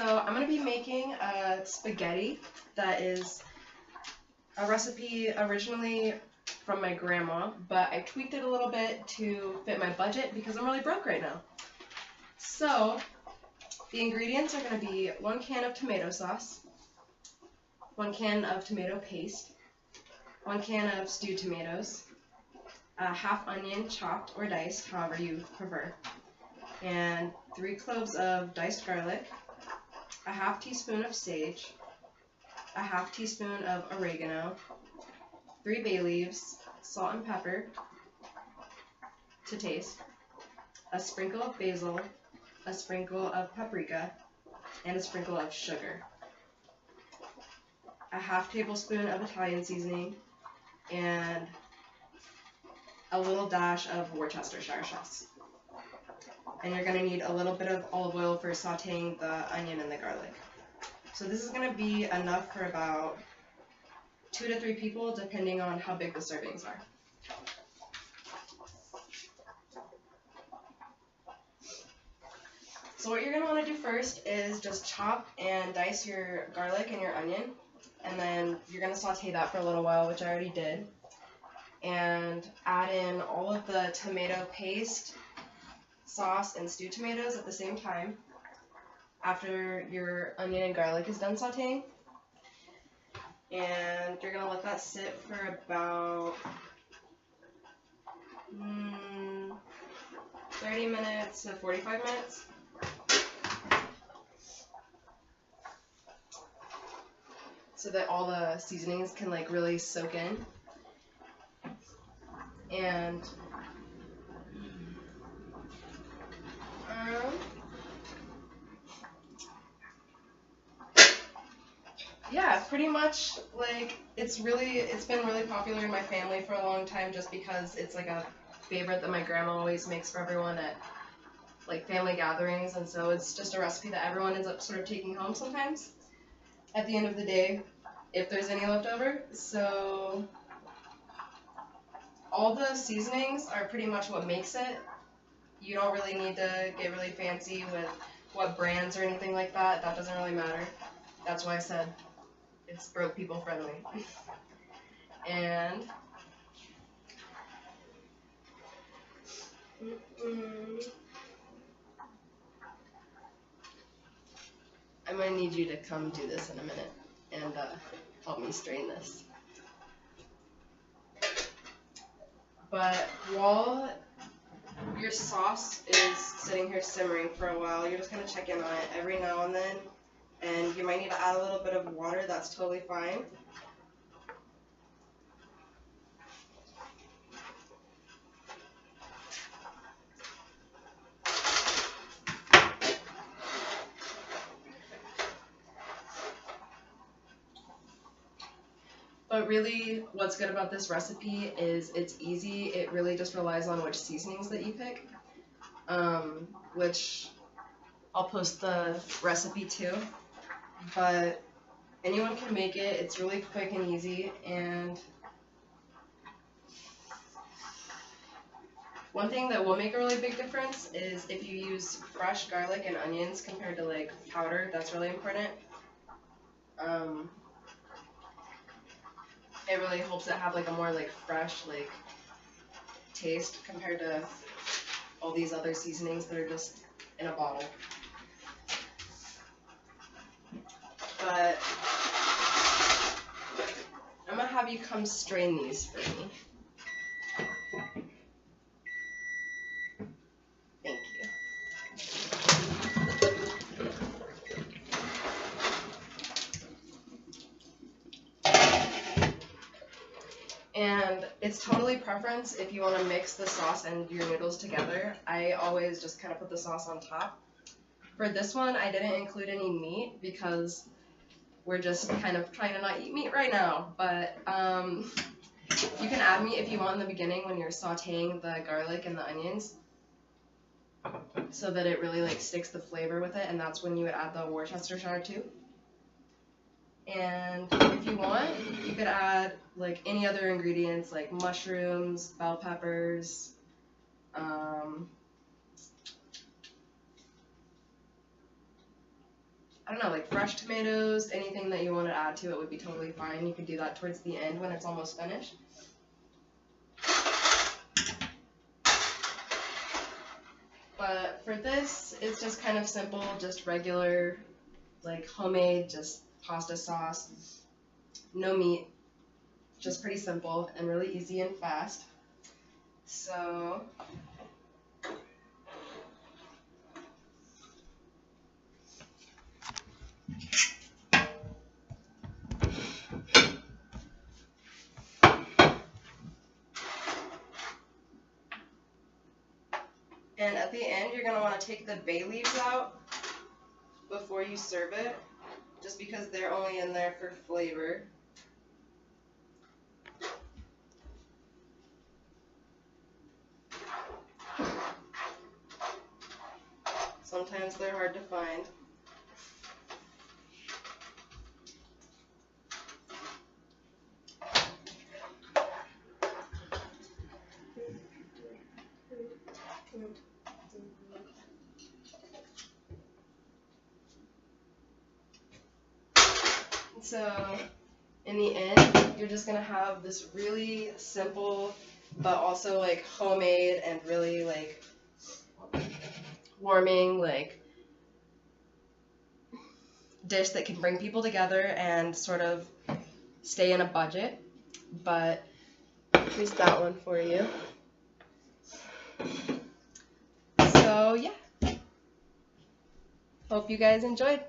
So I'm going to be making a spaghetti that is a recipe originally from my grandma, but I tweaked it a little bit to fit my budget because I'm really broke right now. So the ingredients are going to be 1 can of tomato sauce, 1 can of tomato paste, 1 can of stewed tomatoes, a half onion chopped or diced, however you prefer, and 3 cloves of diced garlic, a half teaspoon of sage, a half teaspoon of oregano, 3 bay leaves, salt and pepper to taste, a sprinkle of basil, a sprinkle of paprika, and a sprinkle of sugar, a half tablespoon of Italian seasoning, and a little dash of Worcestershire sauce. And you're going to need a little bit of olive oil for sauteing the onion and the garlic. So this is going to be enough for about 2 to 3 people, depending on how big the servings are. So what you're going to want to do first is just chop and dice your garlic and your onion, and then you're going to saute that for a little while, which I already did, and add in all of the tomato paste, sauce, and stewed tomatoes at the same time after your onion and garlic is done sauteing. And you're going to let that sit for about 30 minutes to 45 minutes. So that all the seasonings can like really soak in. And yeah, pretty much like it's been really popular in my family for a long time just because it's like a favorite that my grandma always makes for everyone at like family gatherings, and so it's just a recipe that everyone ends up sort of taking home sometimes at the end of the day if there's any left over. So all the seasonings are pretty much what makes it. You don't really need to get really fancy with what brands or anything like that. That doesn't really matter. That's why I said it's broke people friendly. And I'm going to need you to come do this in a minute and help me strain this. But while your sauce is sitting here simmering for a while, you're just going to check in on it every now and then, and you might need to add a little bit of water. That's totally fine. But really, what's good about this recipe is it's easy. It really just relies on which seasonings that you pick, which I'll post the recipe too. But anyone can make it. It's really quick and easy. And one thing that will make a really big difference is if you use fresh garlic and onions compared to like powder. That's really important. It really helps it have like a more like fresh like taste compared to all these other seasonings that are just in a bottle. But I'm gonna have you come strain these for me. Thank you. And it's totally preference if you want to mix the sauce and your noodles together. I always just kind of put the sauce on top. For this one, I didn't include any meat because we're just kind of trying to not eat meat right now. But you can add meat if you want in the beginning when you're sauteing the garlic and the onions, so that it really like sticks the flavor with it, and that's when you would add the Worcestershire too. And if you want, you could add like any other ingredients like mushrooms, bell peppers, I don't know, like fresh tomatoes, anything that you want to add to it would be totally fine. You could do that towards the end when it's almost finished. But for this, it's just kind of simple, just regular, like homemade, just pasta sauce, no meat, just pretty simple and really easy and fast. So and at the end, you're going to want to take the bay leaves out before you serve it, just because they're only in there for flavor. Sometimes they're hard to find. So in the end, you're just gonna have this really simple, but also like homemade and really like warming like dish that can bring people together and sort of stay in a budget. But here's that one for you. So yeah, hope you guys enjoyed.